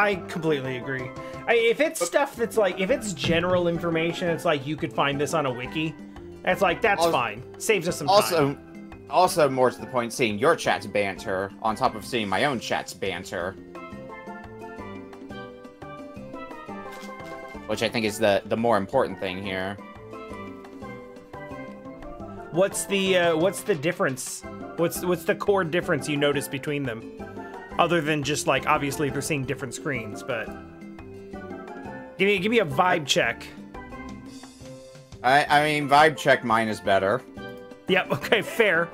I completely agree. If it's stuff that's like, if it's general information, it's like you could find this on a wiki. It's like, that's fine. Saves us some time. Also, more to the point, seeing your chat's banter on top of seeing my own chat's banter. Which I think is the more important thing here. What's the difference? What's the core difference you notice between them? Other than just like, obviously they're seeing different screens, but give me a vibe check. I mean, vibe check, mine is better. Yep, okay, fair.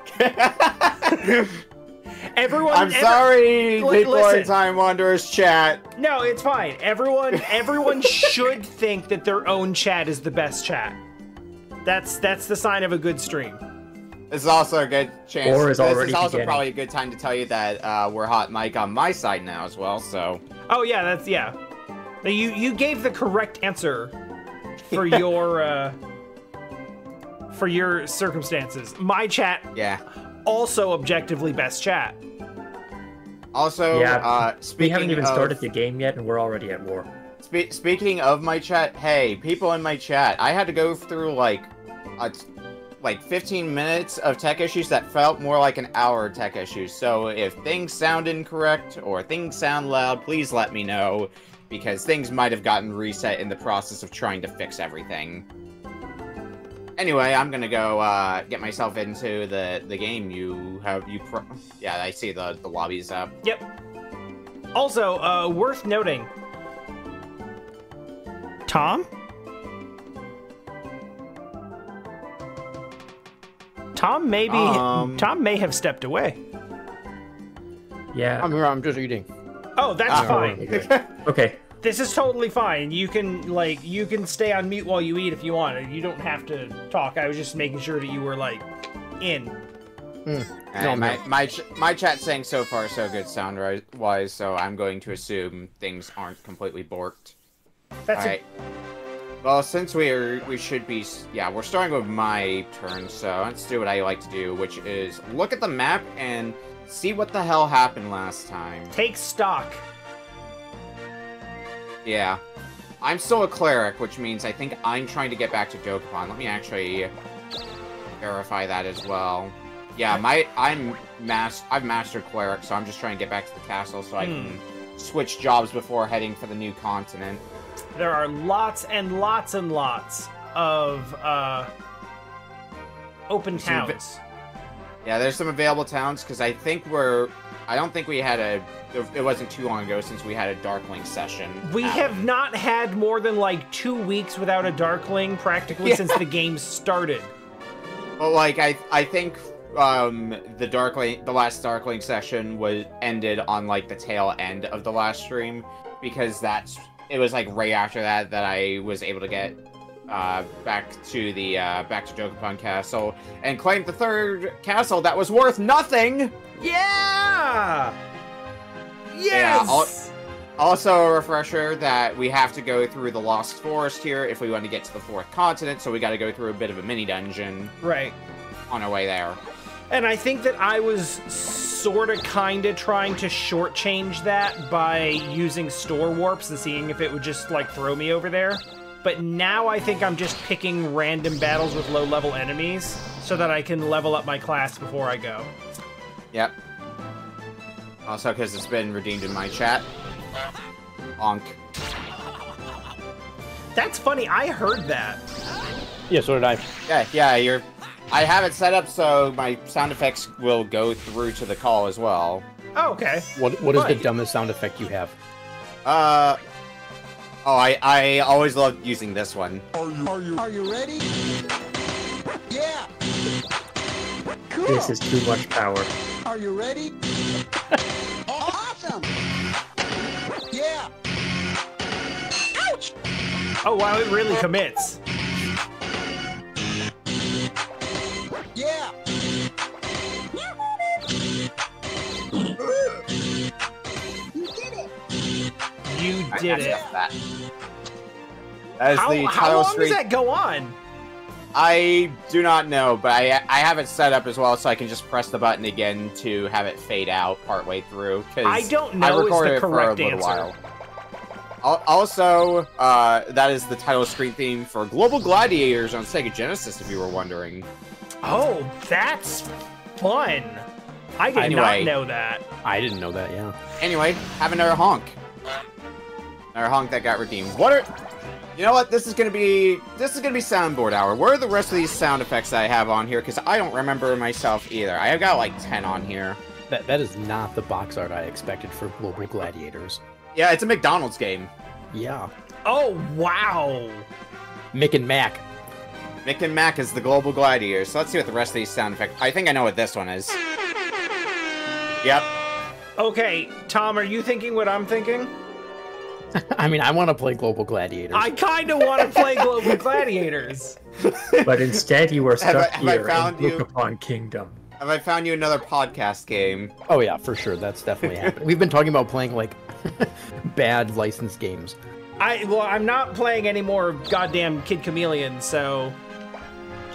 I'm sorry, people in TimeWanderer's chat. No, it's fine. Everyone should think that their own chat is the best chat. That's the sign of a good stream. This is also a good chance. This is also probably a good time to tell you that we're hot mic on my side now as well. So. Oh yeah, yeah. You gave the correct answer for your circumstances. My chat. Yeah. Also objectively best chat. Also, yeah, we haven't even of, started the game yet, and we're already at war. Speaking of my chat, hey, people in my chat, I had to go through like 15 minutes of tech issues that felt more like an hour of tech issues. So if things sound incorrect or things sound loud, please let me know, because things might have gotten reset in the process of trying to fix everything. Anyway, I'm gonna go get myself into the game. Yeah, I see the lobby's up. Yep. Also, worth noting, Tom may have stepped away. Yeah. I'm here, I'm just eating. Oh, that's fine. Okay. This is totally fine. You can stay on mute while you eat if you want. You don't have to talk. I was just making sure that you were like in. No, my chat's saying so far so good sound wise, so I'm going to assume things aren't completely borked. That's right. Well, since we're starting with my turn, so let's do what I like to do, which is look at the map and see what the hell happened last time. Take stock. Yeah. I'm still a cleric, which means I think I'm trying to get back to Dokapon. Let me actually verify that as well. Yeah, I've mastered cleric, so I'm just trying to get back to the castle so I can switch jobs before heading for the new continent. There are lots and lots and lots of open towns. Yeah, there's some available towns, because I don't think we had it wasn't too long ago since we had a Darkling session. We have not had more than like 2 weeks without a Darkling practically since the game started. Well, like, I think the last Darkling session ended on like the tail end of the last stream, because it was like right after that I was able to get back to Dokapon Castle and claim the third castle that was worth nothing. Yeah. Yes. Yeah, also a refresher that we have to go through the Lost Forest here if we want to get to the fourth continent, so we got to go through a bit of a mini dungeon. Right. On our way there. And I think that I was sort of kind of trying to shortchange that by using store warps and seeing if it would just like throw me over there. But now I think I'm just picking random battles with low-level enemies so that I can level up my class before I go. Yep. Also, because it's been redeemed in my chat. Onk. That's funny, I heard that. Yeah, so did I. Yeah, I have it set up so my sound effects will go through to the call as well. Oh, okay. What is the dumbest sound effect you have? I always love using this one. Are you ready? Yeah. Cool. This is too much power. Are you ready? Awesome. Yeah. Ouch. Oh wow, it really commits. Yeah. You did it. That is the how long does that go on? I do not know, but I have it set up as well so I can just press the button again to have it fade out partway through. I don't know is the correct answer. Also, that is the title screen theme for Global Gladiators on Sega Genesis, if you were wondering. Oh, that's fun. I did Anyway. not know that. I didn't know that, yeah. Anyway, have another honk. Another honk that got redeemed. You know what? This is gonna be soundboard hour. Where are the rest of these sound effects that I have on here? Because I don't remember myself either. I have got like 10 on here. That is not the box art I expected for Global Gladiators. Yeah, it's a McDonald's game. Yeah. Oh, wow. Mick and Mac. Mick and Mac is the Global Gladiators. So let's see what the rest of these sound effects... I think I know what this one is. Yep. Okay, Tom, are you thinking what I'm thinking? I mean, I want to play Global Gladiators. I kind of want to play Global Gladiators. But instead, you were stuck have I here in found you? Dokapon Kingdom. Have I found you another podcast game? Oh yeah, for sure. That's definitely happening. We've been talking about playing like bad licensed games. Well, I'm not playing any more goddamn Kid Chameleon, so...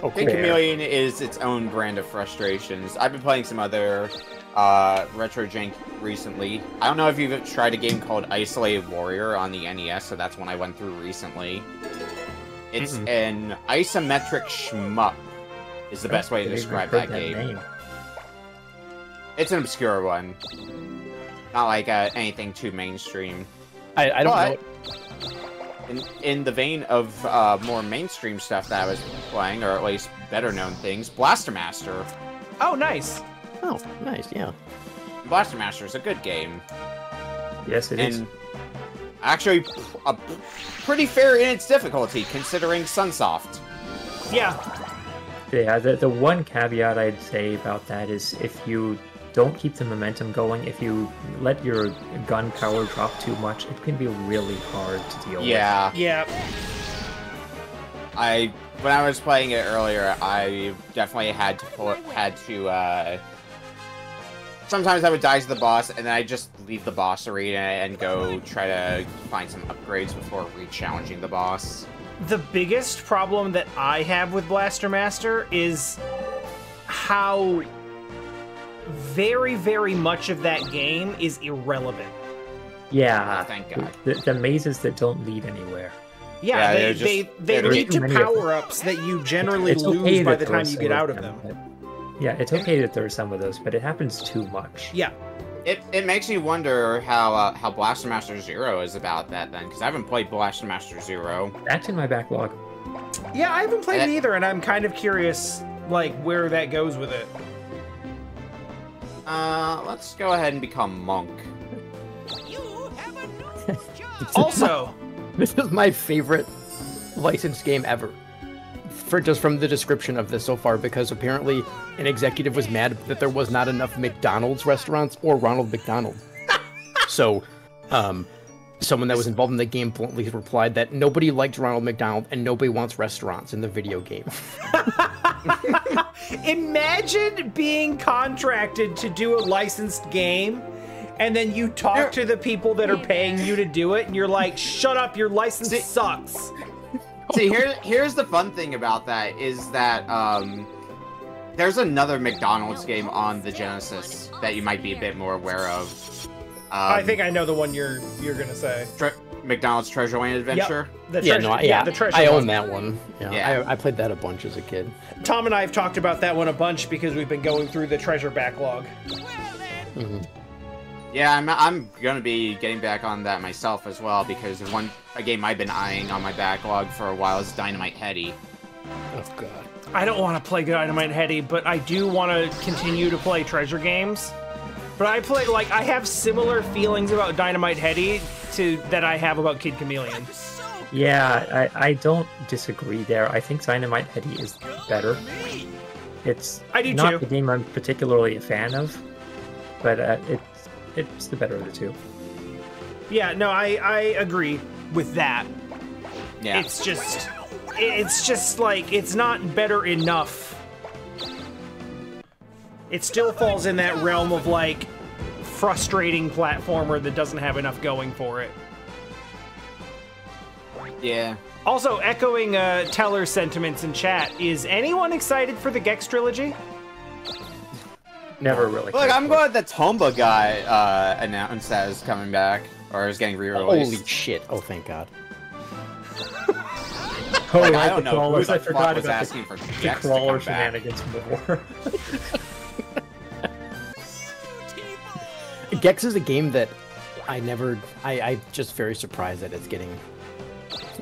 Oh, Kid Chameleon is its own brand of frustrations. I've been playing some other retro jank recently. I don't know if you've tried a game called Isolated Warrior on the NES, so that's one I went through recently. It's an isometric shmup, is the best way to describe that game. It's an obscure one. Not like anything too mainstream. I don't know. In the vein of more mainstream stuff that I was playing, or at least better known things, Blaster Master. Oh, nice. Oh, nice, yeah. Blaster Master is a good game. Yes, it is. And actually, pretty fair in its difficulty, considering Sunsoft. Yeah. Yeah, the one caveat I'd say about that is if you don't keep the momentum going, if you let your gun power drop too much, it can be really hard to deal with. Yeah. Yeah. When I was playing it earlier, I definitely had to sometimes I would die to the boss, and then I'd just leave the boss arena and go try to find some upgrades before re-challenging the boss. The biggest problem that I have with Blaster Master is how very, very much of that game is irrelevant. Yeah, Oh, thank God. The mazes that don't lead anywhere. Yeah, Yeah, they they're lead to many of them. power-ups that you generally It's lose okay by that the there are time you some get out of them, them. but- Yeah, it's okay that there are some of those, but it happens too much. Yeah. It makes me wonder how Blaster Master Zero is about that then, because I haven't played Blaster Master Zero. That's in my backlog. Yeah, I haven't played it either, and I'm kind of curious, like, where that goes with it. Let's go ahead and become Monk. Also, This is my favorite licensed game ever. Just from the description of this so far, because apparently an executive was mad that there was not enough McDonald's restaurants or Ronald McDonald. So, someone that was involved in the game bluntly replied that nobody liked Ronald McDonald and nobody wants restaurants in the video game. imagine being contracted to do a licensed game, and then you talk to the people that are paying you to do it, and you're like, shut up, your license sucks. See, here's the fun thing about that is that there's another McDonald's game on the Genesis that you might be a bit more aware of. I think I know the one you're gonna say. McDonald's Treasure Land Adventure. The treasure, the treasure I one. own that one. Yeah. I played that a bunch as a kid. Tom and I have talked about that one a bunch because we've been going through the treasure backlog. Yeah, I'm gonna be getting back on that myself as well, because a game I've been eyeing on my backlog for a while is Dynamite Heady. Oh god. I don't want to play Dynamite Heady, but I do want to continue to play treasure games. But I have similar feelings about Dynamite Heady that I have about Kid Chameleon. Yeah, I don't disagree there. I think Dynamite Heady is better. It's I do not too. the game I'm particularly a fan of, but it's the better of the two. Yeah, no, I agree with that. Yeah. It's just like, it's not better enough. It still falls in that realm of, like, frustrating platformer that doesn't have enough going for it. Yeah. Also, echoing Teller's sentiments in chat, is anyone excited for the Gex trilogy? Never really. Look, cared I'm for glad that Tomba guy announced that is coming back. or is getting re-released. Holy shit! Oh, thank God. Oh, Like, right, I don't the know who crawlers. the I fuck forgot was about asking for the Gex to crawler come back. shenanigans more. Gex is a game that I'm just very surprised that it's getting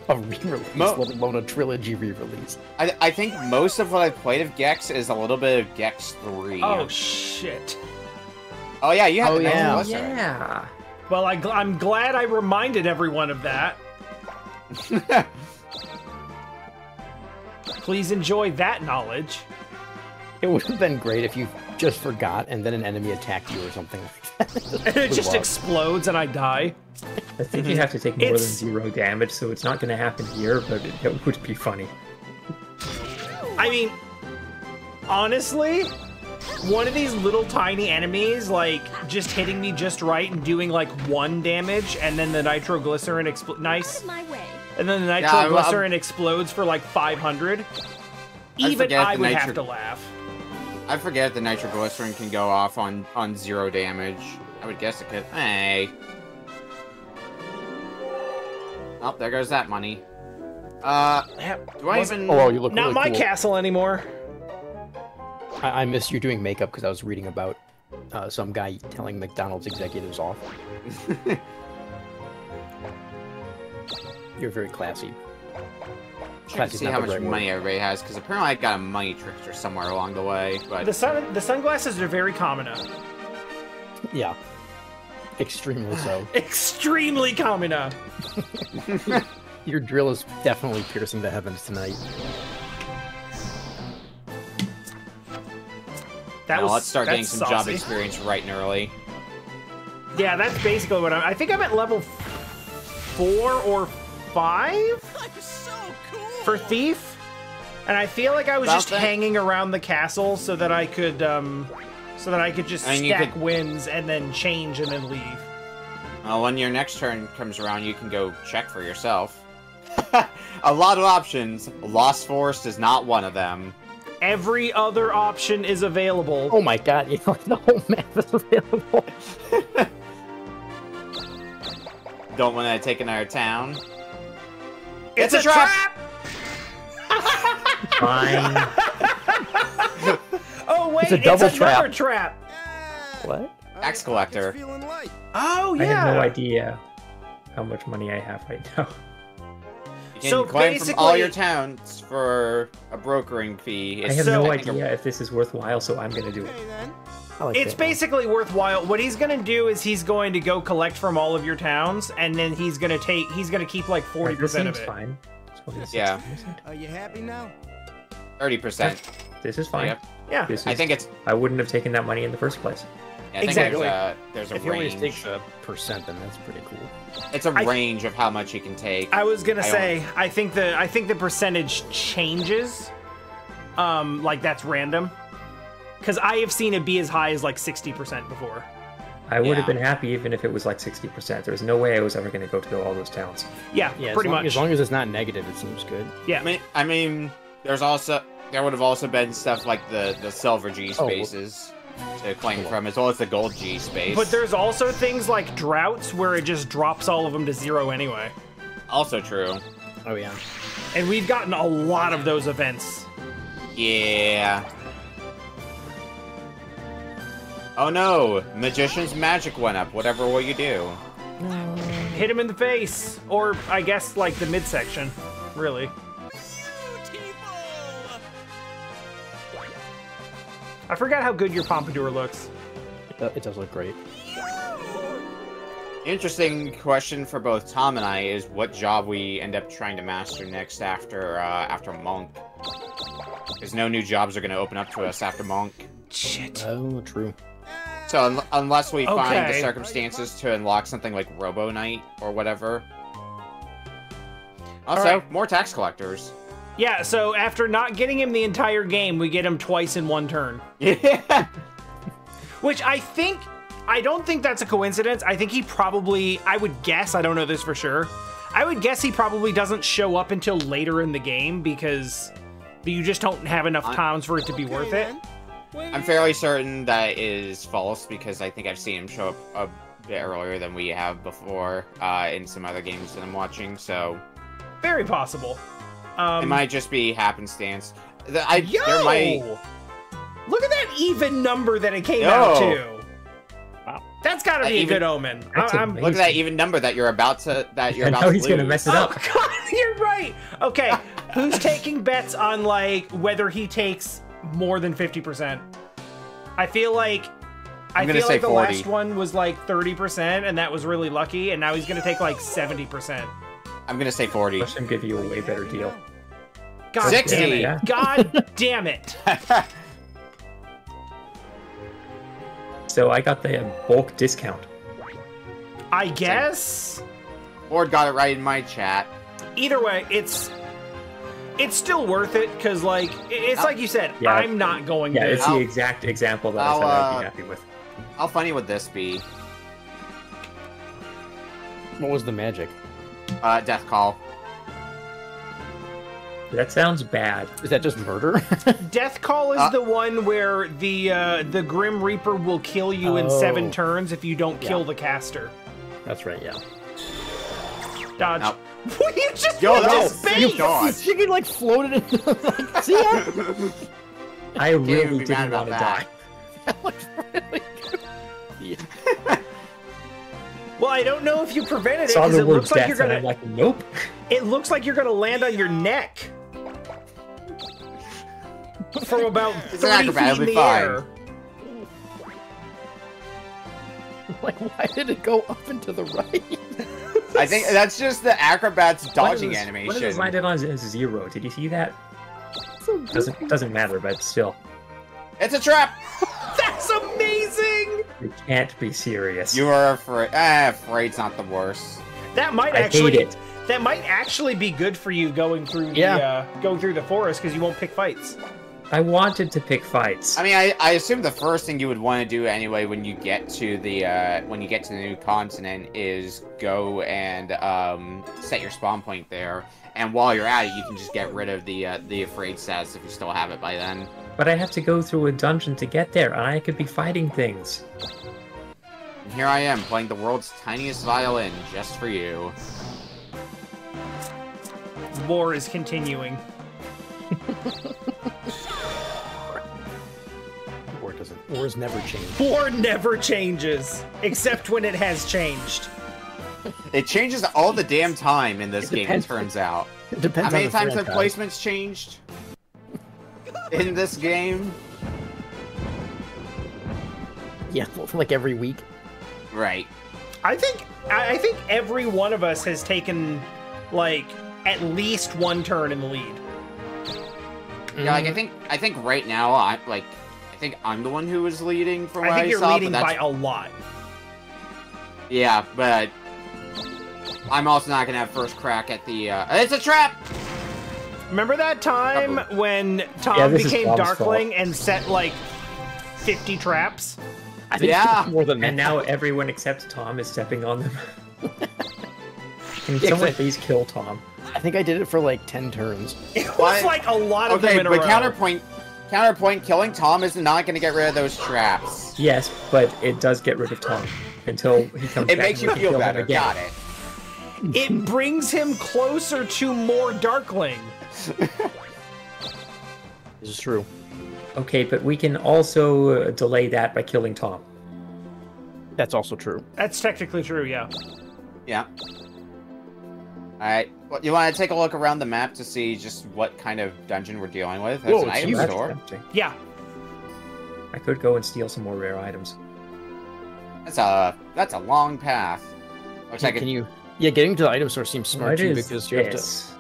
a re-release, let alone a trilogy re-release. I think most of what I've played of Gex is a little bit of Gex 3. Oh shit. Oh yeah, you have Oh, the next yeah. one, sorry. Yeah. Well, I'm glad I reminded everyone of that. Please enjoy that knowledge. It would have been great if you just forgot and then an enemy attacked you or something like that. And it just explodes and I die. I think you have to take more than It's- 0 damage, so it's not going to happen here, but it would be funny. I mean, honestly, one of these little tiny enemies, like, just hitting me just right and doing, like, 1 damage, and then the nitroglycerin nice. My way. And then the Yeah, nitroglycerin explodes for, like, 500. Even forget I the would have to laugh. I forget the nitroglycerin can go off on 0 damage. I would guess it could. Hey. Oh, there goes that money. Do I even... Oh, you look Not really my cool. castle anymore. I miss you doing makeup because I was reading about some guy telling McDonald's executives off. You're very classy. Check to see how much money everybody has, because apparently I got a money trickster somewhere along the way, but... The sunglasses are very common now. Yeah. Extremely so. Extremely common now. Your drill is definitely piercing the heavens tonight. That was, let's start getting that's some job saucy. experience right and early. Yeah, that's basically what I think I'm at level 4 or 5 I'm so cool. for Thief. And I feel like I was About just that. hanging around the castle so that I could just And you stack could- wins and then change and then leave. When your next turn comes around, you can go check for yourself. A lot of options. Lost Forest is not one of them. Every other option is available. Oh my god, you know, the whole map is available. Don't want to take another town. It's a trap! Fine. Oh wait, It's a double another trap. What? Tax collector. Feeling light. Oh I yeah. have no idea how much money I have right now. You can So claim from all your basically- towns for a brokering fee. I have So- no I think idea if this is worthwhile, so I'm going to do it. Hey then. I like It's that. basically worthwhile. What he's gonna do is he's going to go collect from all of your towns, and then he's gonna keep like 40% This of seems it. fine. 26%. Yeah. Are you happy now? 30%. This is fine. Yep. Yeah. This is, I think it's... I wouldn't have taken that money in the first place. I think Exactly. there's a If he only range. takes a percent, then that's pretty cool. It's a range of how much you can take. I was gonna I say, I think the percentage changes. Like that's random. Because I have seen it be as high as like 60% before. I would have Yeah. been happy even if it was like 60%. There's no way I was ever going to go to all those towns. Yeah, Yeah, pretty much. As long as it's not negative, it seems good. Yeah. I mean, there would have also been stuff like the silver G spaces to claim from, as well as the gold G space. But there's also things like droughts where it just drops all of them to 0 anyway. also true. Oh yeah. And we've gotten a lot of those events. Yeah. Oh no! Magician's magic went up. Whatever will you do? Hit him in the face. Or I guess like the midsection. Really. I forgot how good your pompadour looks. It does look great. Interesting question for both Tom and I is what job we end up trying to master next after Monk. Because no new jobs are going to open up to us after Monk. Shit. Oh, true. So unless we find the Okay. circumstances to unlock something like Robo Knight or whatever. Also, Alright. more tax collectors. Yeah, so after not getting him the entire game, we get him twice in one turn. Yeah. Which I don't think that's a coincidence. I think he probably, I would guess, I don't know this for sure. I would guess he probably doesn't show up until later in the game because you just don't have enough times for it to be worth it. I'm fairly certain that is false because I think I've seen him show up bit earlier than we have before in some other games that I'm watching, so Very possible. it might just be happenstance. Yo! There might... Look at that even number that it came out to. Wow. That's got to be a good omen. That's I'm amazing. Look at that even number that you're about to he's gonna mess it up. Oh God, you're right. Okay, who's taking bets on like whether he takes more than 50%? I feel like gonna say the 40. last one was like 30%, and that was really lucky. And now he's gonna take like 70%. I'm gonna say 40. Let him give you a way better deal. God 60. damn it! Yeah. God damn it! So I got the bulk discount. I guess. Ford got it right in my chat. Either way, it's still worth it because like it's like you said. Yeah. I'm not going Yeah, to. it's the exact example that I said I'd be happy with. How funny would this be? What was the magic? Death Call. That sounds bad. Is that just murder? Death Call is the one where the Grim Reaper will kill you in 7 Oh. turns if you don't kill the caster. That's right, yeah. Dodge. Nope. What you just Yo, went no, to space? you dodge. She could like floated in. Like, see ya? I even really be mad didn't want to about die. that. That looks really good. Yeah. Well, I don't know if you prevented it Saw because the it word looks like death you're and I'm gonna. like, nope. It looks like you're gonna land on your neck from about It's an 30 acrobat, feet it'll in be the fine. air. Like, why did it go up and to the right? I think that's just the acrobat's dodging What animation. is landed on 0? Did you see that? Doesn't matter, but still. It's a trap! That's amazing. You can't be serious. You are afraid. Afraid's not the worst. That might I actually. hate it. That might actually be good for you going through the forest because you won't pick fights. I wanted to pick fights. I mean, I assume the first thing you would want to do anyway when you get to the new continent is go and set your spawn point there. And while you're at it, you can just get rid of the afraid status if you still have it by then. But I have to go through a dungeon to get there, and I could be fighting things. And here I am playing the world's tiniest violin just for you. War is continuing. Wars never change. War never changes, except when it has changed. It changes all the damn time in this game, it depends. turns out. It depends How many on the times have franchise. placements changed in this game? Yeah, like every week. Right. I think every one of us has taken like at least one turn in the lead. Yeah, like I think right now I think I'm the one who was leading from what I think you're saw, leading but by that's... a lot. Yeah, but I'm also not gonna have first crack at the. It's a trap. Remember that time when Tom Yeah, this is became Tom's Darkling fault. and set like 50 traps? I think Yeah. more than And that. now everyone except Tom is stepping on them. Can Yeah, someone 'cause please kill Tom? I think I did it for like 10 turns. It was What? like a lot of them Okay, in a but row. counterpoint, killing Tom is not gonna get rid of those traps. Yes, but it does get rid of Tom until he comes It back. makes and you we can feel kill him better. again. Got it. It brings him closer to more Darkling. This is true. Okay, but we can also delay that by killing Tom. That's also true. That's technically true, yeah. Yeah. Alright. Well, you want to take a look around the map to see just what kind of dungeon we're dealing with? There's Whoa, an it's item huge. That's store. tempting. Yeah. I could go and steal some more rare items. That's a long path. Looks like Can you? Yeah, getting to the item store seems smart What too is because you have to. this?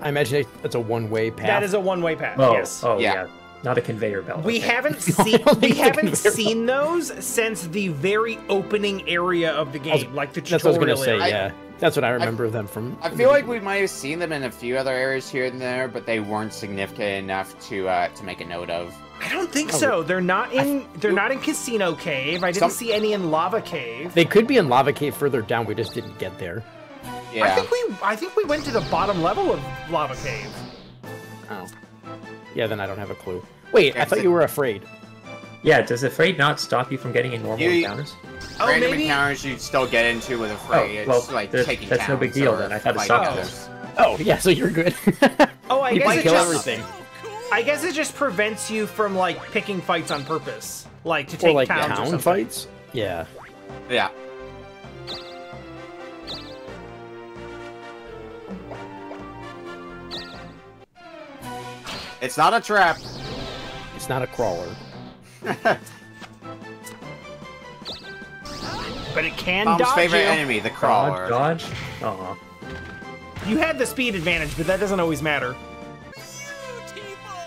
I imagine it's a one-way path. That is a one-way path, Oh, yes. oh Yeah. yeah. Not a conveyor belt. We okay. haven't seen conveyor seen those since the very opening area of the game, like the That's what I was tutorial gonna say. area. Yeah, that's what I remember them from. I feel like we might have seen them in a few other areas here and there, but they weren't significant enough to make a note of. I don't think so. They're not in Casino Cave. I didn't see any in Lava Cave. They could be in Lava Cave further down. We just didn't get there. Yeah. I think we went to the bottom level of Lava Cave. Oh. Yeah, then I don't have a clue. Wait, I Yes, thought you were afraid. Yeah, does afraid not stop you from getting in normal You- encounters? Random maybe. encounters you still get into with a fray. Oh, well, it's like there's- taking that's no big deal towns or then. I thought it fighting sucked. others. Oh, yeah, so you're good. Oh, I you guess might it kill just. everything. I guess it just prevents you from like picking fights on purpose, like to Or take like towns or town something. fights. Yeah. Yeah. It's not a trap. It's not a crawler. But it can Mom's dodge favorite you. enemy, the crawler. Dodge? Aw. You had the speed advantage, but that doesn't always matter.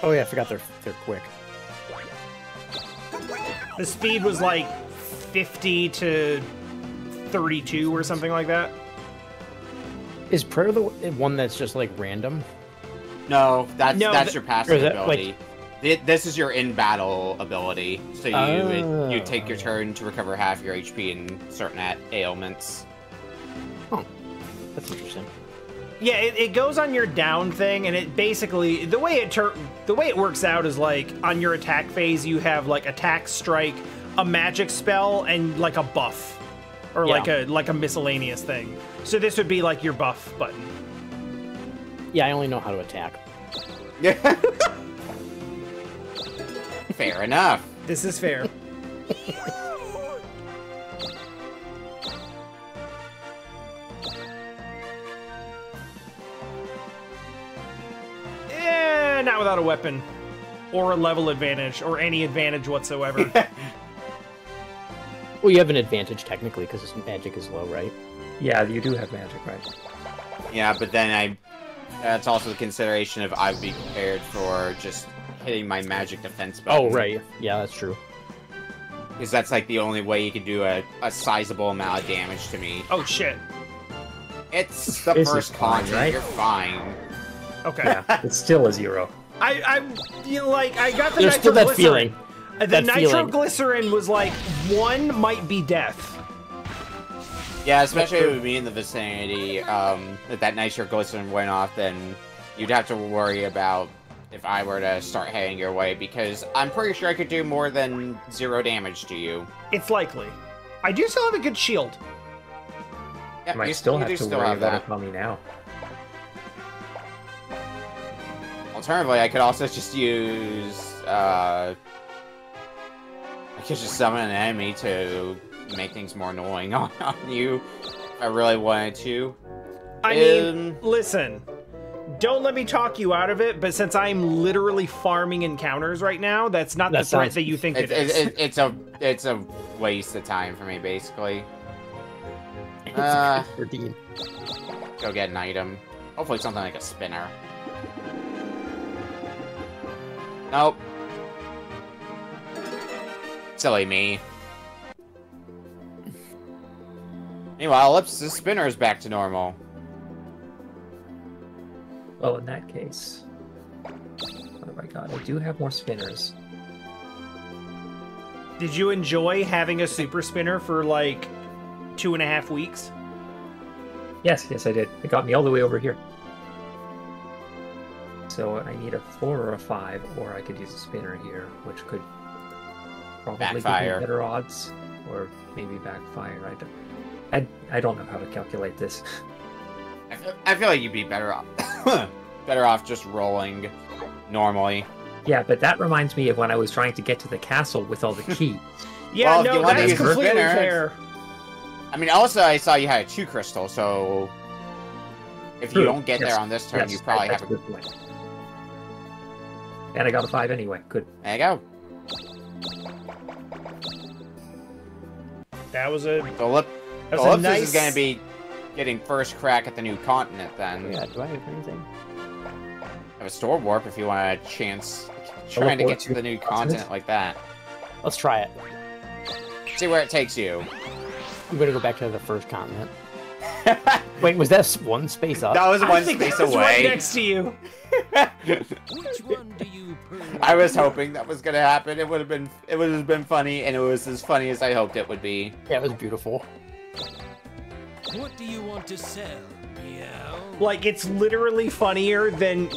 Oh yeah, I forgot they're quick. The speed was like 50 to 32 or something like that. Is prayer the one that's just like random? No, that's No, your Or passive is that, ability. This is your in-battle ability. So you take your turn to recover half your HP in certain ailments. Oh, that's interesting. Yeah, it goes on your down thing, and it basically the way it works out is like on your attack phase you have like attack, strike, a magic spell, and like a buff, or Yeah. like a miscellaneous thing. So this would be like your buff button. Yeah, I only know how to attack. Fair enough. This is fair. Not without a weapon, or a level advantage, or any advantage whatsoever. Well, you have an advantage technically because his magic is low, right? Yeah, you do have magic, right? Yeah, but then that's also the consideration of I would be prepared for just hitting my magic defense button. Oh, right. Yeah, that's true. Because that's like the only way you can do a sizable amount of damage to me. Oh shit. It's the This is first fine, content, right? you're fine. Okay. Yeah, it's still a 0. I got the There's still that nitroglycerin. feeling. The that feeling. nitroglycerin was like, one might be death. Yeah, especially with me in the vicinity, if that nitroglycerin went off, then you'd have to worry about if I were to start heading your way, because I'm pretty sure I could do more than 0 damage to you. It's likely. I do still have a good shield. Yeah, I might you still you have do to still worry have about that. Okami now. Alternatively, I could also just use, I could just summon an enemy to make things more annoying on you, if I really wanted to. I mean, listen, don't let me talk you out of it, but since I'm literally farming encounters right now, that's not the threat that you think it is. It's a waste of time for me, basically. It's for Dean. Go get an item. Hopefully something like a spinner. Nope. Silly me. Meanwhile, Ellipsis' spinner is back to normal. Well, in that case... What have I got? I do have more spinners. Did you enjoy having a super spinner for like 2.5 weeks? Yes, I did. It got me all the way over here. So I need a 4 or a 5, or I could use a spinner here, which could probably give Backfire. me better odds, or maybe backfire. I don't know how to calculate this. I feel like you'd be better off better off just rolling normally. Yeah, but that reminds me of when I was trying to get to the castle with all the keys. Yeah, Well, if you no, want to that's use a completely spinner, fair. I mean, also I saw you had a 2 crystal, so if you True, don't get yes, there on this turn, yes, you probably that's have a a... good point. And I got a 5 anyway. Good. There you go. That was a So that was a Ellipsis nice. is going to be getting first crack at the new continent then. Yeah, do I have anything? Have a store warp if you want a chance trying to get to the new continent like that. Let's try it. See where it takes you. I'm gonna go back to the first continent. Wait, was that one space up? That was I one think space that was right away. next to you. Which one do you prefer? I was hoping that was gonna happen. It would have been funny, and it was as funny as I hoped it would be. Yeah, it was beautiful. What do you want to sell? Meow. Like, it's literally funnier than...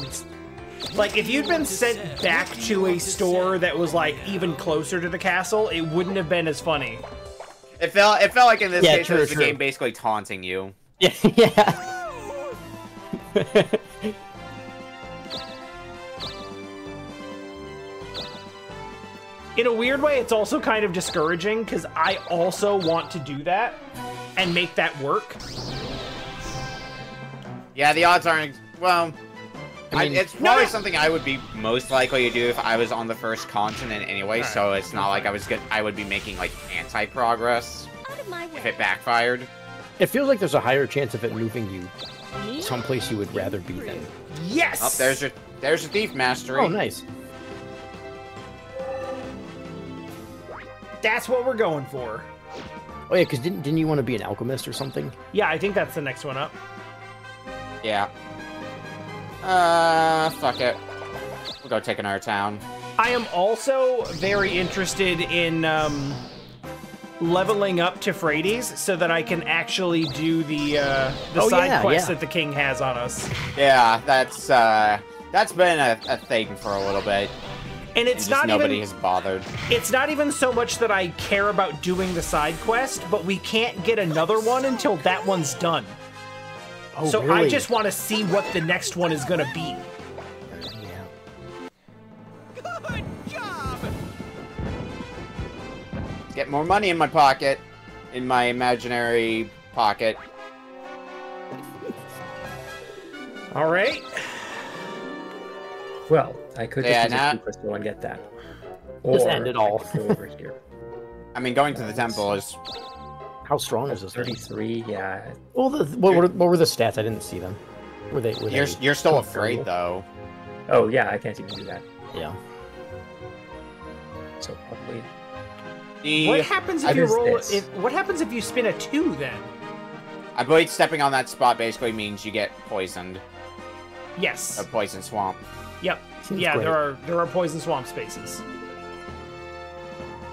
Like, if you'd been sent back to a store that was, like, even closer to the castle, it wouldn't have been as funny. It felt like in this Yeah, case true, it was the true. game basically taunting you. Yeah, yeah. In a weird way, it's also kind of discouraging because I also want to do that and make that work. Yeah, the odds aren't... Well... I mean, it's probably something I would be most likely to do if I was on the first continent anyway, so it's not like I would be making, like, anti-progress if it backfired. It feels like there's a higher chance of it moving you someplace you would rather be than. Yes! Oh, there's your thief mastery. Oh, nice. That's what we're going for. Oh yeah, because didn't you want to be an alchemist or something? Yeah, I think that's the next one up. Yeah. Fuck it. We'll go take another town. I am also very interested in leveling up to Frades so that I can actually do the side quest that the king has on us. Yeah, that's been a thing for a little bit. And it's not nobody has bothered. It's not even so much that I care about doing the side quest, but we can't get another one until that one's done. Oh, so really? I just want to see what the next one is going to be. Yeah. Good job! Get more money in my pocket. In my imaginary pocket. All right. Well, I could Yeah, just use now- a super crystal and get that. Just Or end it all. I could go over here. I mean, going to the temple is... How strong is this thing? 33, yeah. Well, what were the stats? I didn't see them. Were they? You're still afraid, though. Oh, yeah, I can't even do that. Yeah. So probably... What happens What if you is roll? this? What happens if you spin a 2 then? I believe stepping on that spot basically means you get poisoned. Yes. A poison swamp. Yep. Seems Yeah, great. there are poison swamp spaces.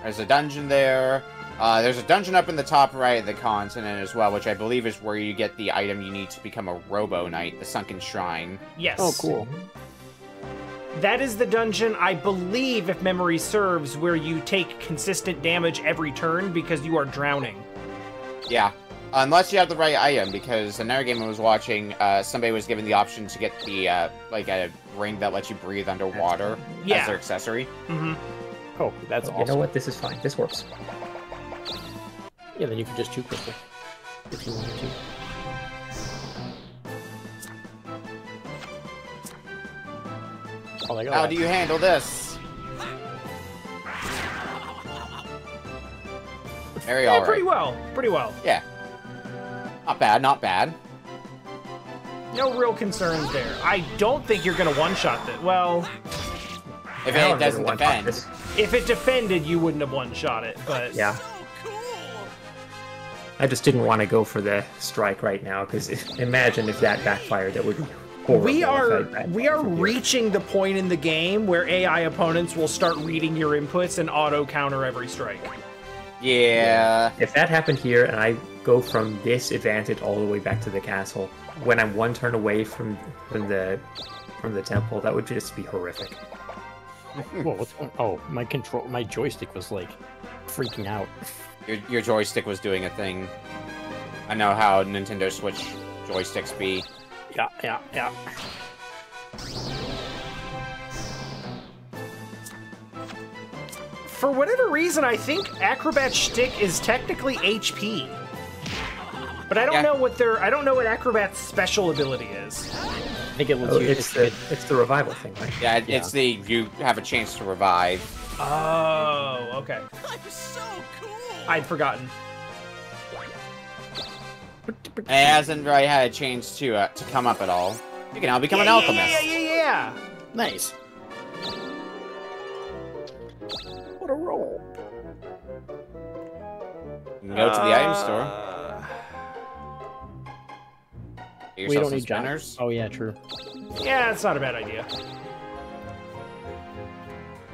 There's a dungeon there. There's a dungeon up in the top right of the continent as well, which I believe is where you get the item you need to become a Robo Knight, the Sunken Shrine. Yes. Oh, cool. That is the dungeon, I believe, if memory serves, where you take consistent damage every turn because you are drowning. Yeah. Unless you have the right item, because another game I was watching, somebody was given the option to get the, like, a ring that lets you breathe underwater Yeah. as their accessory. Mm-hmm. Oh, that's You awesome. know what? This is fine. This works. Yeah, then you can just two crystal if you wanted to. Oh, How do you handle this? Very Yeah, alright. pretty well. Pretty well. Yeah. Not bad, not bad. No real concerns there. I don't think you're going to one-shot that. Well, If Now I'm it gonna doesn't one-shot defend. this. if it defended, you wouldn't have one-shot it, but... Yeah. So cool! I just didn't want to go for the strike right now, because imagine if that backfired, that would be horrible. We if are I from here. reaching the point in the game where AI opponents will start reading your inputs and auto-counter every strike. Yeah. If that happened here, and I go from this advantage all the way back to the castle, when I'm one turn away from the temple, that would just be horrific. Whoa, what's going? Oh, my joystick was like freaking out. Your joystick was doing a thing. I know how Nintendo Switch joysticks be. Yeah. For whatever reason, I think Acrobat's shtick is technically HP. But I don't Yeah. know what Acrobat's special ability is. I think it lets Oh, you. it's the revival thing, right? Yeah, it's you have a chance to revive. Oh, okay. I'm so cool! I'd forgotten. And it hasn't really had a chance to come up at all. You can now become an Yeah, alchemist. Nice. What a roll! You can go to the item store. Get We yourself don't some need spinners. Oh yeah, true. Yeah, it's not a bad idea.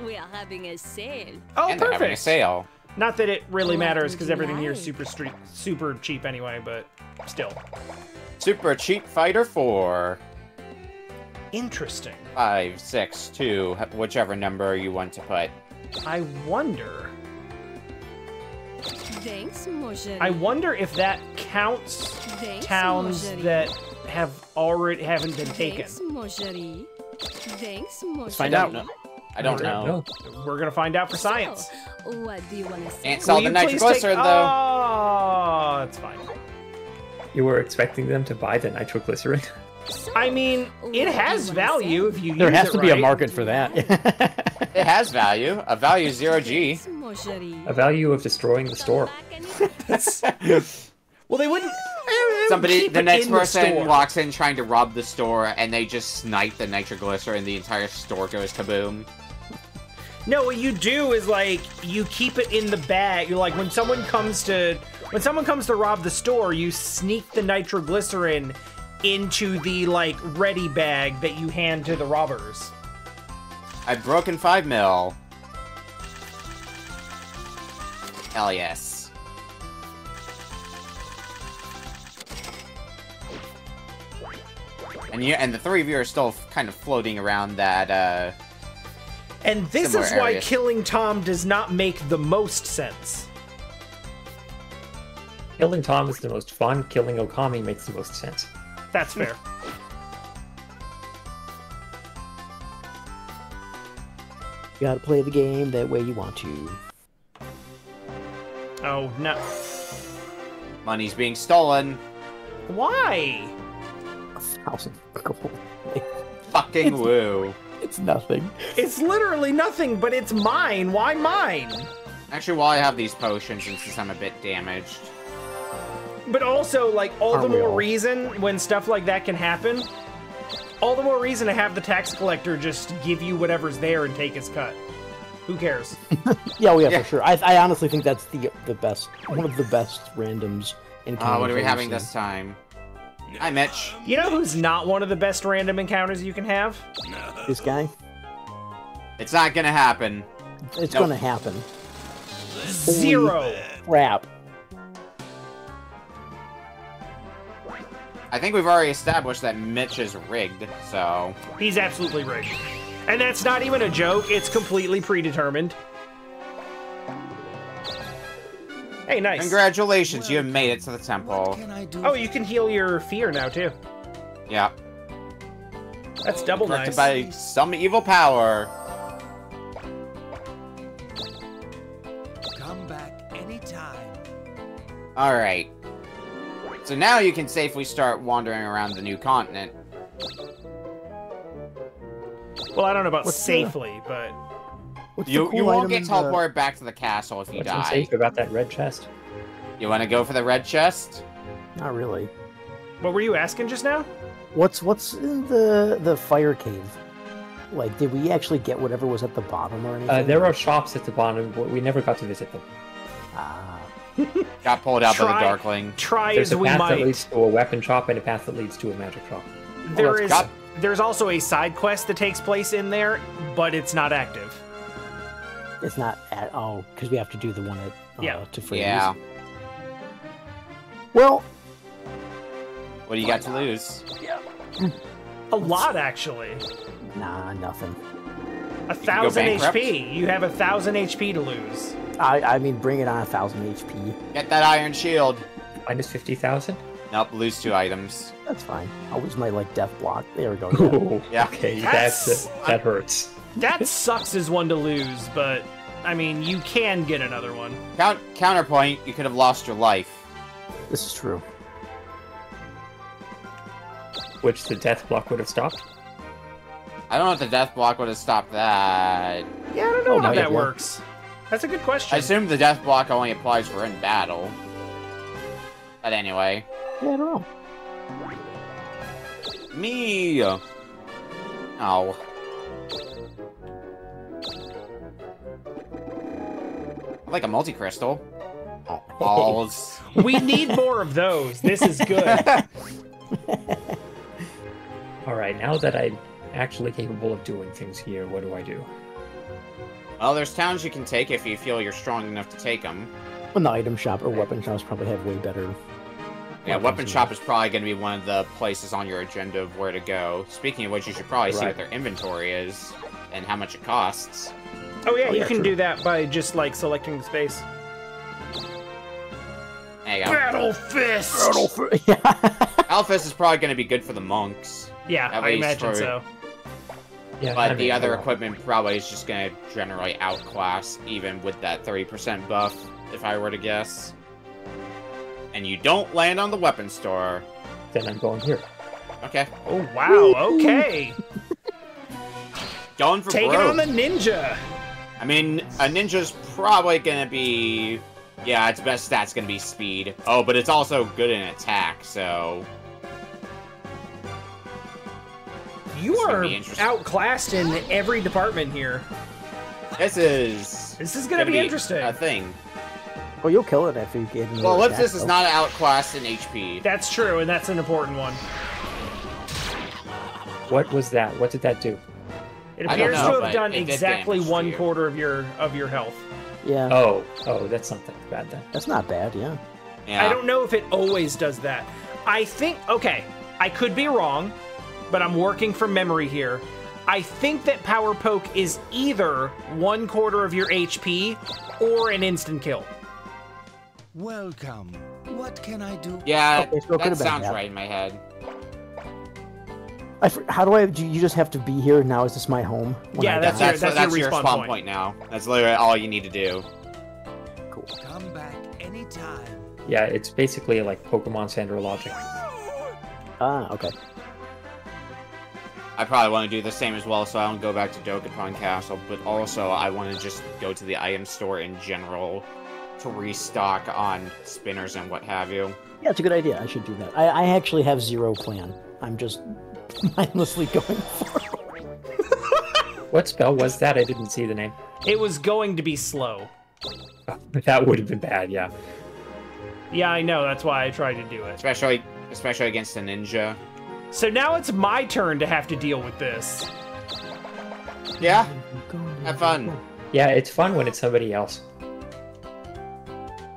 We are having a sale. Oh, And they're having a perfect. sale. Not that it really What matters would because you everything here is like? super cheap anyway, but still. Super cheap fighter 4. Interesting. 5, 6, 2, whichever number you want to put. I wonder. Thanks, mon chéri. I wonder if that counts Thanks, towns mon chéri. that haven't been taken. Thanks, mon chéri. Thanks, mon Let's find out. I don't know. We're gonna find out for science. So, what do you want to say? Can't sell the Will you please nitroglycerin, take- though. Oh, it's fine. You were expecting them to buy the nitroglycerin? I mean, it has value if you There use has it to be a right. market for that. It has value. A value 0G. Thanks, mon chéri. A value of destroying the store. Well, they wouldn't. The next in the person store. walks in trying to rob the store, and they just snipe the nitroglycerin, the entire store goes kaboom. No, what you do is like you keep it in the bag. You're like when someone comes to rob the store, you sneak the nitroglycerin into the like ready bag that you hand to the robbers. I've broken 5 mil. Hell yes. And the three of you are still kind of floating around that, And this Similar is why areas. killing Tom does not make the most sense. Killing Tom is the most fun. Killing Okami makes the most sense. That's fair. You gotta play the game that way you want to. Oh no. money's being stolen. Why? 1,000 gold. Fucking woo. It's nothing. It's literally nothing, but it's mine. Why mine? Actually, while I have these potions, and since I'm a bit damaged. But also, like, all the Aren't we more all? reason when stuff like that can happen, all the more reason to have the tax collector just give you whatever's there and take his cut. Who cares? Yeah, Yeah. for sure. I honestly think that's the best, one of the best randoms in Kingdom What are we I've having seen. this time? Hi, Mitch. You know who's not one of the best random encounters you can have? This guy? It's not gonna happen. It's Nope. gonna happen. Zero. Crap. I think we've already established that Mitch is rigged, so... He's absolutely rigged. And that's not even a joke, it's completely predetermined. Hey, nice. Congratulations, you have made it to the temple. Can I do? Oh, you can heal your fear now, too. Yeah. That's double Corrected nice. by some evil power. Come back anytime. Alright. So now you can safely start wandering around the new continent. Well, I don't know about What's the- safely, but... What's the You cool won't item get in the- teleported back to the castle if you What's die. unsafe about that red chest? You want to go for the red chest? Not really. What were you asking just now? What's in the fire cave? Like, did we actually get whatever was at the bottom or anything? There are shops at the bottom, but we never got to visit them. Ah. Got pulled out by Try- the Darkling. Try There's as a we path that might. leads to a weapon shop and a path that leads to a magic shop. There that's is. got- There's also a side quest that takes place in there, but it's not active. It's not at all, because we have to do the one at Yeah. to freeze. Yeah. Well, What do you got to lose? A lot, actually. nah, nothing. 1,000 bankrupt? HP. You have 1,000 HP to lose. I mean, bring it on 1,000 HP. Get that iron shield. Minus 50,000? Nope, lose 2 items. That's fine. I'll use my, like, death block. There we go. Oh, Yeah. okay, That's- that hurts. That sucks as one to lose, but I mean, you can get another one. Counterpoint, you could have lost your life. This is true. Which the death block would have stopped. I don't know if the death block would have stopped that. Yeah, I don't know Oh, how might that have, yeah. works. That's a good question. I assume the death block only applies for in battle. But anyway. Yeah, I don't know. Me! Oh. I like a multi-crystal. Oh, balls. We need more of those. This is good. Alright, now that I'm actually capable of doing things here, what do I do? Well, there's towns you can take if you feel you're strong enough to take them. Well, the item shop or weapon shops probably have way better. Yeah, weapons weapon and- shop is probably going to be one of the places on your agenda of where to go. Speaking of which, you should probably see Right. what their inventory is and how much it costs. Oh yeah, Oh, you yeah, can true. do that by just like selecting the space. Battle Fist! Yeah. Alphys is probably going to be good for the monks. Yeah, At I least imagine for- so. Yeah, But I the mean, other well, equipment probably is just going to generally outclass, even with that 30% buff, if I were to guess. And you don't land on the weapon store. Then I'm going here. Okay. Oh, wow, okay. Going for Taking broke. on the ninja. I mean, a ninja's probably going to be... Yeah, its best stat's going to be speed. Oh, but it's also good in attack, so... You This is gonna are be interesting. outclassed in every department here. This is gonna be interesting. a thing. Well, you'll kill it after you get into Well, the Ellipsis attack, is though. not outclassed in HP. That's true, and that's an important one. What was that? What did that do? It I don't appears know, to have but done it did exactly damage to one you. quarter of your health. Yeah, Oh, that's something bad then. that's not bad. Yeah. Yeah. I don't know if it always does that. I think, okay, I could be wrong, but I'm working from memory here. I think that Power Poke is either one quarter of your HP or an instant kill. Welcome. What can I do? Yeah, Okay, so it could've that been sounds that. right in my head. How do I? Do you just have to be here now? Is this my home? when Yeah, I that's die? your- That's your respawn spawn point. point now. That's literally all you need to do. Cool. Come back anytime. Yeah, it's basically like Pokemon Sandra logic. Ah, okay. I probably want to do the same as well, so I don't go back to Dokapon Castle, but also I want to just go to the item store in general to restock on spinners and what have you. Yeah, it's a good idea. I should do that. I actually have zero plan. I'm just mindlessly going for it. What spell was that? I didn't see the name. It was going to be slow. That would have been bad, yeah. Yeah, I know, that's why I tried to do it. Especially against a ninja. So now it's my turn to have to deal with this. Yeah, have fun. Yeah, it's fun when it's somebody else.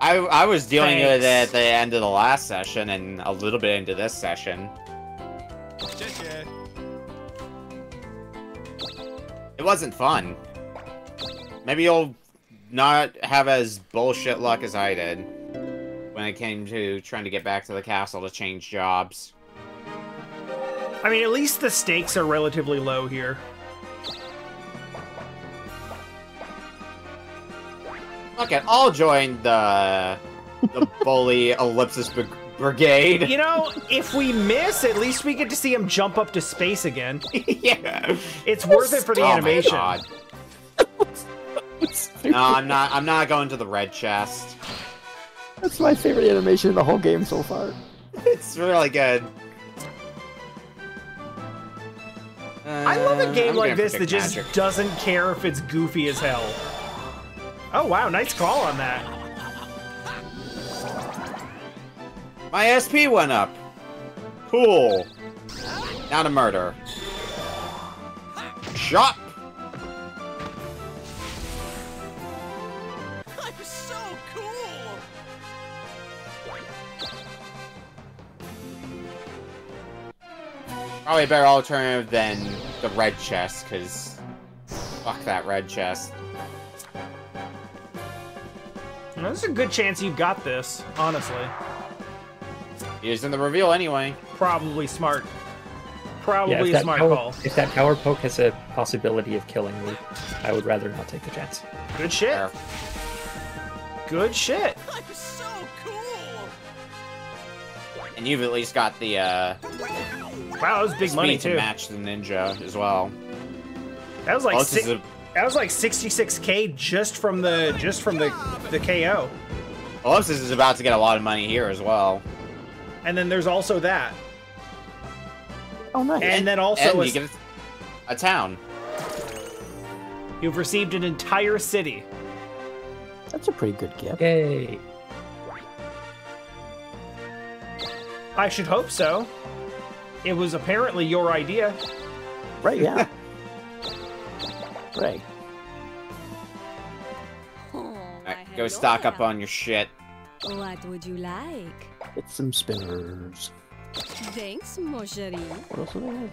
I was dealing with it at Thanks. the end of the last session and a little bit into this session. It wasn't fun. Maybe you'll not have as bullshit luck as I did when it came to trying to get back to the castle to change jobs. I mean, at least the stakes are relatively low here. Okay, I'll join the bully Ellipsis Brigade. You know, if we miss, at least we get to see him jump up to space again. Yeah. It's worth it for the Oh my animation. God. No, I'm not going to the red chest. That's my favorite animation in the whole game so far. It's really good. I love a game I'm like gonna this that pick just magic. doesn't care if it's goofy as hell. Oh wow, nice call on that. My SP went up. Cool. Now to murder. Shot. I'm so cool. Probably a better alternative than the red chest, because fuck that red chest. Well, there's a good chance you got this, honestly. Using the reveal anyway. Probably smart. Yeah, Probably if a that, smart power, call. if that power poke has a possibility of killing me, I would rather not take the chance. Good shit. Fair. Good shit. I'm so cool. And you've at least got the Wow, that was big money speed to too. match the ninja as well. That was like Well, this is that was like 66k just from the KO. Ellipsis is about to get a lot of money here as well. And then there's also that. Oh, nice. And then also And you get a town. you've received an entire city. That's a pretty good gift. Yay! I should hope so. It was apparently your idea. Right, yeah. Right. Oh, Alright, go stock up on your shit. What would you like? It's some spinners. Thanks, mon chéri. What else do I have?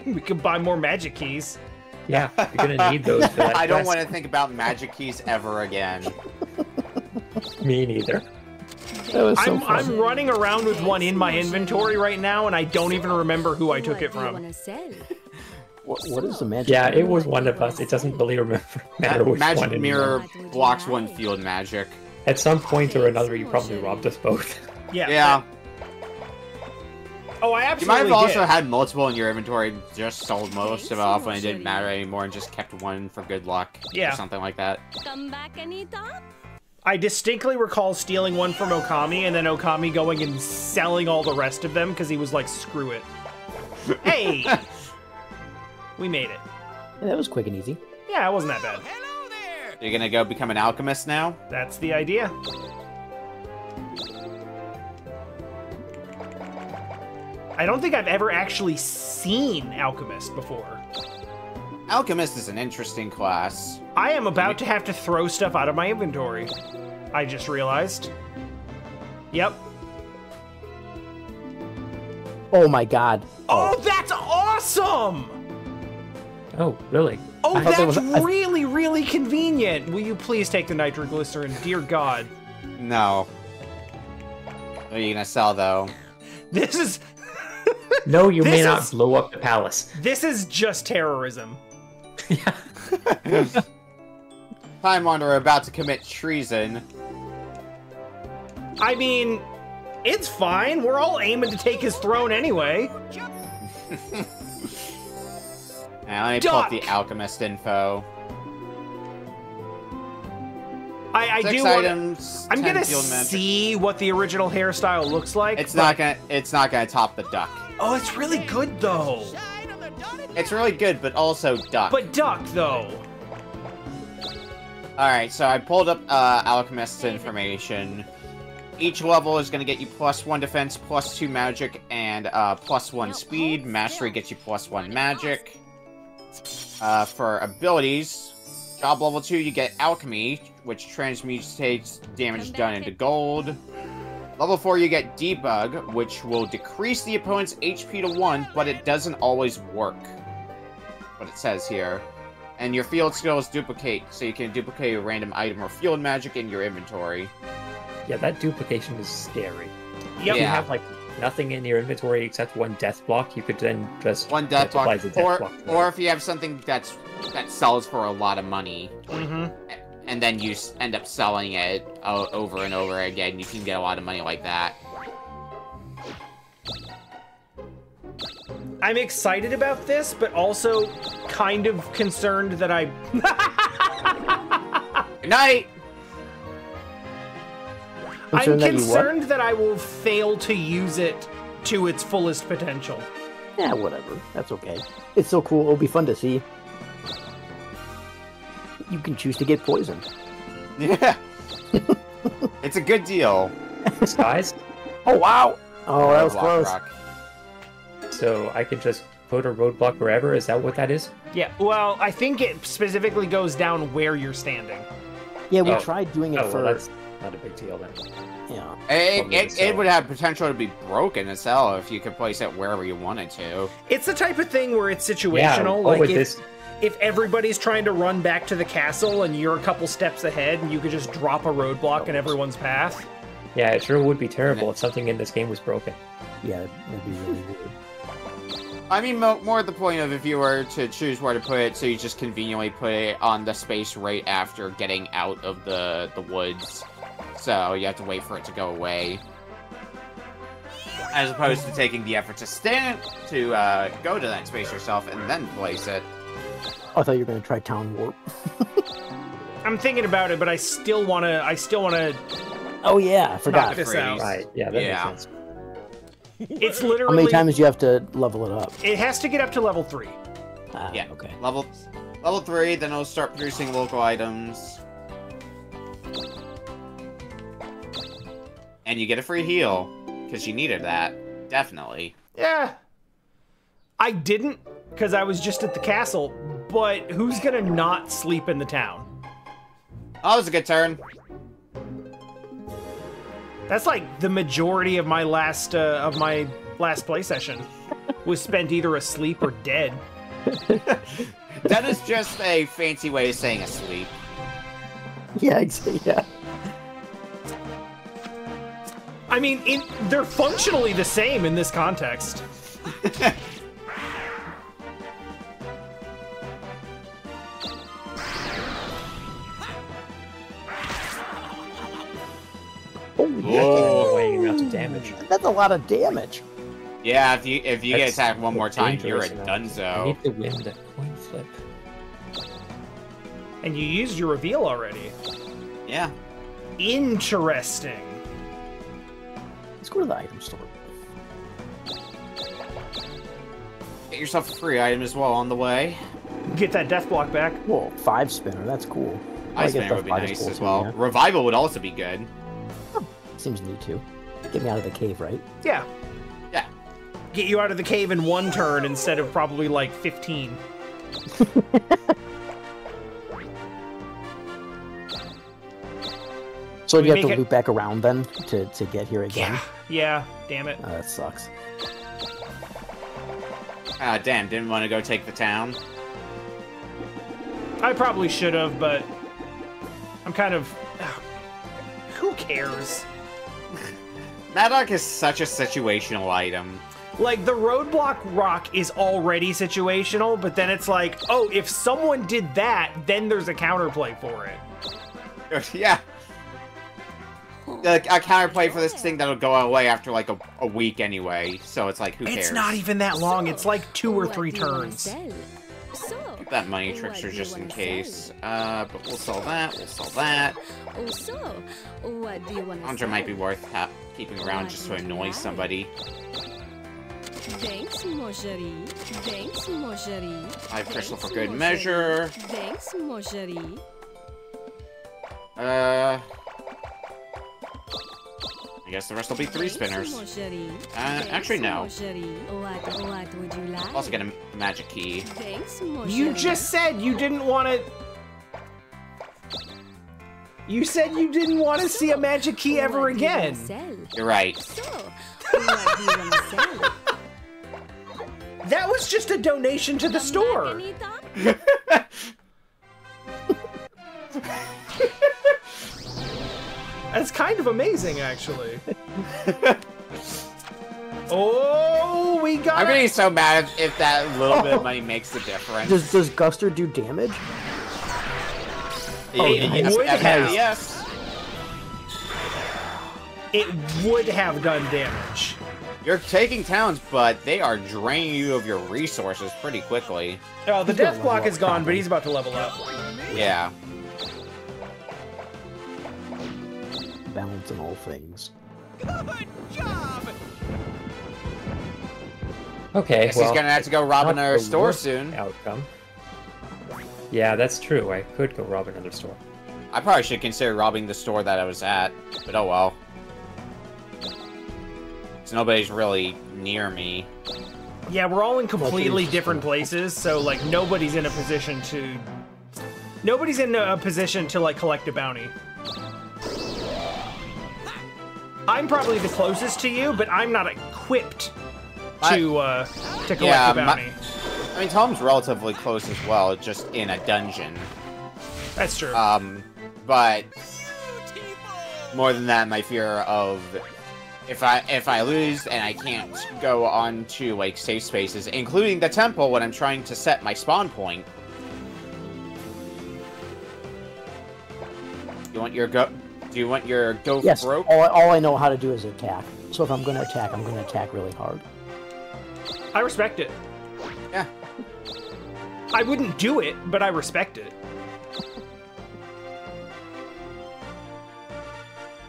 We could buy more magic keys. Yeah, you're gonna need those for that I don't quest. want to think about magic keys ever again. Me neither. That was so fun. I'm running around with one in my inventory right now, and I don't even remember who I took it What do you from. wanna sell? What is the magic? Yeah, it was one of us. It doesn't really matter which Magic one. mirror blocks one field magic. At some point or another, you probably robbed us both. Yeah. Oh, I You absolutely might have also did. had multiple in your inventory, just sold most of it off when it didn't matter anymore, and just kept one for good luck. Yeah. Or something like that. Come back anytime? I distinctly recall stealing one from Okami, and then Okami going and selling all the rest of them because he was like, screw it. Hey! We made it. Yeah, that was quick and easy. Yeah, it wasn't that bad. Hello there! You're gonna go become an alchemist now? That's the idea. I don't think I've ever actually seen Alchemist before. Alchemist is an interesting class. I am about to have to throw stuff out of my inventory. I just realized. Yep. Oh my god. Oh, that's awesome! Oh, really? Oh, I thought there that's was- really, really convenient. Will you please take the nitroglycerin, dear God? No. What are you gonna sell, though? This is No, you may This not is- blow up the palace. this is just terrorism. TimeWanderer about to commit treason. I mean, it's fine. We're all aiming to take his throne anyway. Now, let me pull up the Duck! alchemist info. I 6 do want. items. I'm 10 gonna field magic. see what the original hairstyle looks like. It's but- not gonna top the duck. Oh, it's really good though. It's really good, but also duck. But duck though. Alright, so I pulled up alchemist information. Each level is gonna get you +1 defense, +2 magic, and +1 speed. Mastery gets you +1 magic. For abilities, job level 2, you get alchemy, which transmutates damage done into gold. Level 4, you get debug, which will decrease the opponent's HP to 1, but it doesn't always work. What it says here. And your field skills duplicate, so you can duplicate a random item or field magic in your inventory. Yeah, that duplication is scary. Yep. If you Yeah. have like nothing in your inventory except one death block, you could then just One death block, multiply the death block. or if you have something that sells for a lot of money, Mm-hmm. and then you end up selling it over and over again, you can get a lot of money like that. I'm excited about this, but also kind of concerned that I. Good night! I'm Concerned that you what? concerned that I will fail to use it to its fullest potential. Yeah, whatever. That's okay. It's so cool. It'll be fun to see. You can choose to get poisoned. Yeah. It's a good deal. Guys, Oh, wow! Oh, that was Block close. rock. so I could just put a roadblock wherever. Is that what that is? Yeah, well, I think it specifically goes down where you're standing. Yeah, we Oh. tried doing it Oh, for... well, that's not a big deal then. Yeah. It would have potential to be broken as hell if you could place it wherever you wanted to. It's the type of thing where it's Yeah. situational. Oh, like with if, this, if everybody's trying to run back to the castle and you're a couple steps ahead and you could just drop a roadblock in everyone's path. yeah, it sure would be terrible if something in this game was broken. Yeah, that'd be really weird. I mean, more at the point of if you were to choose where to put it, so you just conveniently put it on the space right after getting out of the woods. So you have to wait for it to go away. As opposed to taking the effort to go to that space yourself and then place it. I thought you were going to try Town Warp. I'm thinking about it, but I still wanna Oh, yeah, I knock forgot. this freeze. out. Right, yeah, that Yeah. makes sense. It's How literally many times do you have to level it up? it has to get up to level 3. Ah, Yeah. okay. Level 3, then it'll start producing local items. And you get a free heal, because you needed that. Definitely. Yeah. I didn't, because I was just at the castle, but who's gonna not sleep in the town? Oh, that was a good turn. That's like the majority of my last play session was spent either asleep or dead. That is just a fancy way of saying asleep. Yeah, yeah. I mean, they're functionally the same in this context. Whoa. Weighing enough damage. That's a lot of damage. Yeah, if you get attacked one more time, you're a dangerous enough. I dunzo. need to win that coin flip. And you used your reveal already. Yeah. Interesting. Let's go to the item store. Get yourself a free item as well on the way. Get that death block back. Whoa, 5 spinner. That's cool. I Ice guess Spinner the would be 5 is nice cool as too, well. yeah. Revival would also be good. Seems neat too. Get me out of the cave, right? Yeah. Yeah. Get you out of the cave in 1 turn instead of probably like 15. So We you have make to it- loop back around then to get here again? Yeah, damn it. That sucks. Ah, damn, didn't want to go take the town. I probably should have, but I'm kind of... Who cares? Maddock is such a situational item. Like, the roadblock rock is already situational, but then it's like, oh, if someone did that, then there's a counterplay for it. Yeah. Like, a counterplay for this thing that'll go away after like a week anyway, so it's like, who cares? It's not even that long, it's like 2 or 3 turns. Keep that money trickster just in case. But we'll sell that, we'll sell that. What do you want to Andre might be worth keeping around just to annoy somebody. Thanks, Mojari. Thanks, Mojari. 5 crystal for good measure. Thanks, Mojari. I guess the rest will be 3 spinners. Mojari. Actually, no. What would you like? Also get a magic key. Thanks, Mojari. You just said you didn't want to... You said you didn't want to see a magic key ever What do you wanna again. sell? You're right. So, what do you want to sell? That was just a donation to the store. Anita? That's kind of amazing, actually. Oh, we got I'm it. gonna be so mad if that little bit of money makes the difference. Does Guster do damage? It would have. Yes. It would have done damage. You're taking towns, but they are draining you of your resources pretty quickly. Oh, the He's gonna death block level is up, gone, but probably. he's about to level up. Yeah. Balance in all things. Okay, Guess well, he's gonna have to go rob not another the store worst soon. Outcome. Yeah, that's true. I could go rob another store. I probably should consider robbing the store that I was at, but oh well. So nobody's really near me. Yeah, we're all in completely Well, different places, so like nobody's in a position to. Nobody's in a position to like collect a bounty. I'm probably the closest to you, but I'm not equipped to collect Yeah, a bounty. I mean, Tom's relatively close as well, just in a dungeon. That's true. But more than that, my fear of if I lose and I can't go on to like safe spaces, including the temple when I'm trying to set my spawn point. You want your go? Do you want your go Yes, broke? all I know how to do is attack. So if I'm going to attack, I'm going to attack really hard. I respect it. Yeah. I wouldn't do it, but I respect it.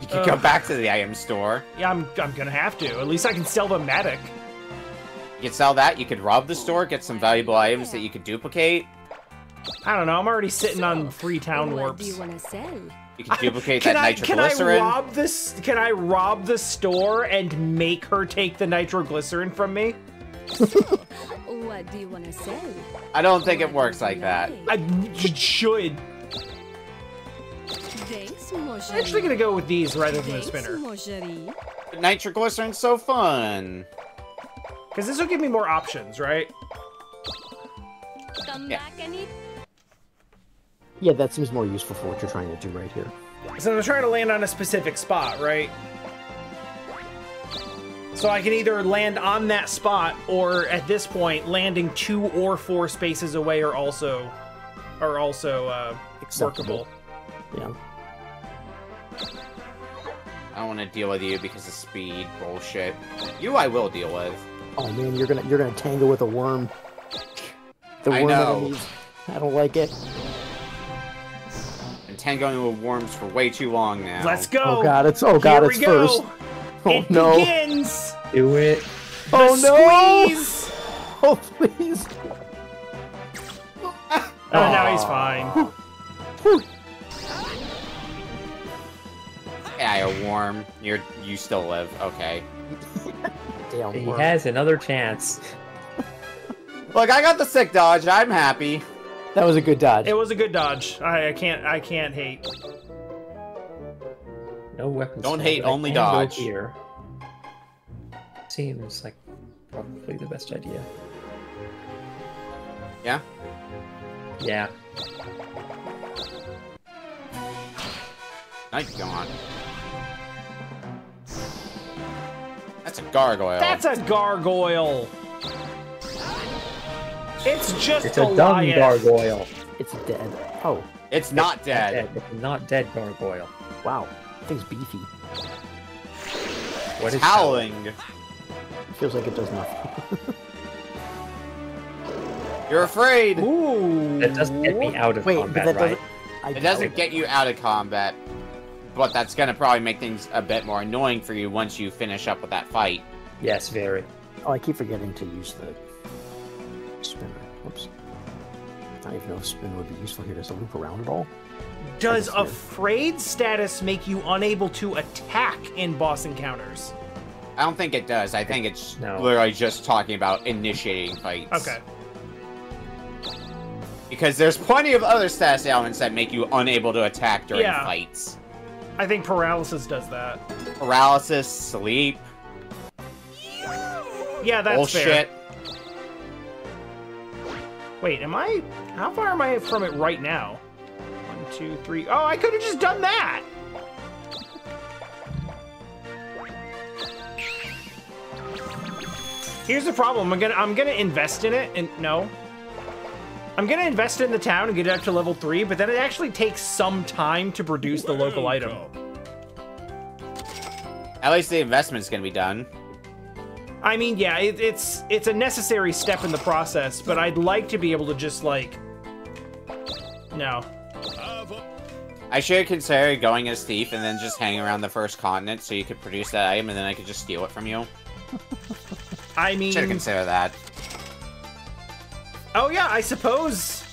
You can go back to the item store. Yeah, I'm gonna have to. At least I can sell the Matic. You could sell that. You could rob the store, get some valuable items that you could duplicate. I don't know. I'm already sitting on 3 town What do you warps. want to sell? You could duplicate Can that I can I nitroglycerin. rob this? Can I rob the store and make her take the nitroglycerin from me? What do you want to sell? I don't think it works like that. I should. Thanks, Mojari. I'm actually gonna go with these rather than the Thanks, spinner, Mojari. Nitroglycerin's so fun. because this will give me more options, right? Come Yeah. back, Anita. Yeah, that seems more useful for what you're trying to do right here. So I'm trying to land on a specific spot, right? So I can either land on that spot, or at this point, landing 2 or 4 spaces away are also Acceptable. workable. Yeah. I don't want to deal with you because of speed bullshit. You I will deal with. Oh man, you're gonna tangle with a worm. The I worm know. enemies. I don't like it. Been tangoing with worms for way too long now. Let's go. Oh god, it's Here it's we go. first. Oh It no. begins. Do it. Oh The no. squeeze. Oh please. Oh, now he's fine. Whew. Yeah, you're warm. You still live. Okay. Damn He worm. has another chance. Look, I got the sick dodge. I'm happy. That was a good dodge. It was a good dodge. I can't hate. No weapons. Don't found, hate, but I only can go dodge. Here. Seems like probably the best idea. Yeah? Yeah. Nice gone. That's a gargoyle. That's a gargoyle. It's just It's a dumb Goliath. gargoyle. It's dead. Oh, It's not dead. It's a not dead gargoyle. wow. That thing's beefy. What is Howling. It feels like it does nothing. You're afraid. Ooh. That doesn't get me out of Wait, combat, but that right? doesn't. It doesn't get you out of combat, but that's gonna probably make things a bit more annoying for you once you finish up with that fight. Yes, very. Oh, I keep forgetting to use the spinner. Whoops. I don't even know if spin would be useful here. Does it loop around at all? Does That's weird. afraid status make you unable to attack in boss encounters? I don't think it does. I think it's No. literally just talking about initiating fights. Okay. Because there's plenty of other status elements that make you unable to attack during Yeah. fights. I think paralysis does that. Paralysis, sleep, Yeah, that's fair. bullshit. Wait, how far am I from it right now? 1, 2, 3. Oh, I could have just done that. Here's the problem. I'm gonna invest in it, and no. I'm gonna invest in the town and get it up to level 3, but then it actually takes some time to produce the local item. At least the investment's gonna be done. I mean, yeah, it's a necessary step in the process, but I'd like to be able to just like, no. I should consider going as thief and then just hang around the first continent so you could produce that item and then I could just steal it from you. I mean, Should consider that. oh yeah, I suppose.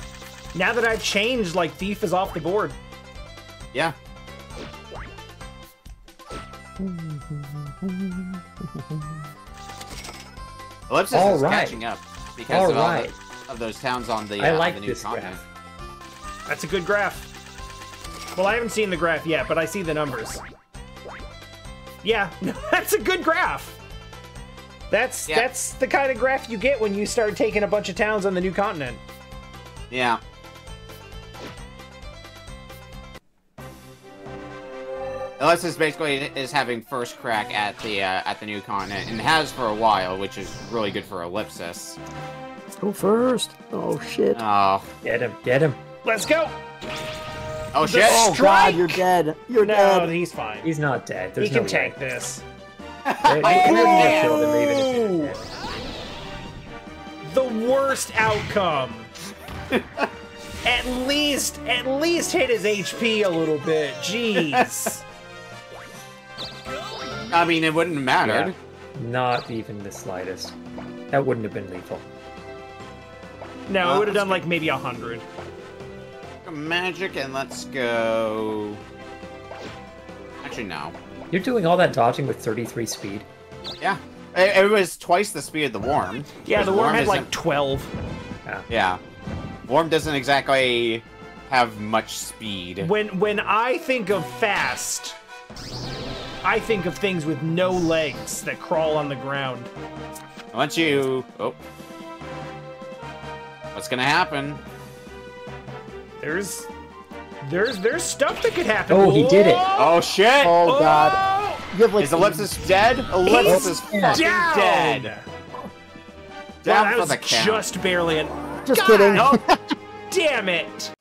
Now that I've changed, like thief is off the board. Yeah. Ellipsis All is right. catching up because All of, right. of those towns on the, I on like the new this continent. graph. That's a good graph. Well, I haven't seen the graph yet, but I see the numbers. Yeah, that's a good graph. That's the kind of graph you get when you start taking a bunch of towns on the new continent. Yeah. Ellipsis basically is having first crack at the new continent and has for a while, which is really good for Ellipsis. Let's go first. Oh shit. Oh, Get him, get him. Let's go. oh shit! Oh Strike! god, you're dead. You're No, dead. he's fine. He's not dead. He There's can no tank way. this. He wouldn't have killed him even if he was dead. The worst outcome. At least hit his HP a little bit. Jeez. I mean, it wouldn't have mattered. Yeah, not even the slightest. That wouldn't have been lethal. No, it would have done like maybe 100. Magic, and let's go. Actually, no. You're doing all that dodging with 33 speed. Yeah, it was twice the speed of the worm. Yeah, the worm had isn't- like 12. Yeah, worm doesn't exactly have much speed. When I think of fast, I think of things with no legs that crawl on the ground. Once you, oh, what's gonna happen? There's stuff that could happen. Oh, he did it. Oh shit! Oh god. You have like Is Ellipsis dead? Ellipsis is fucking Down! dead. Well, Down that for was the count. just barely an... Just God kidding. Nope. damn it!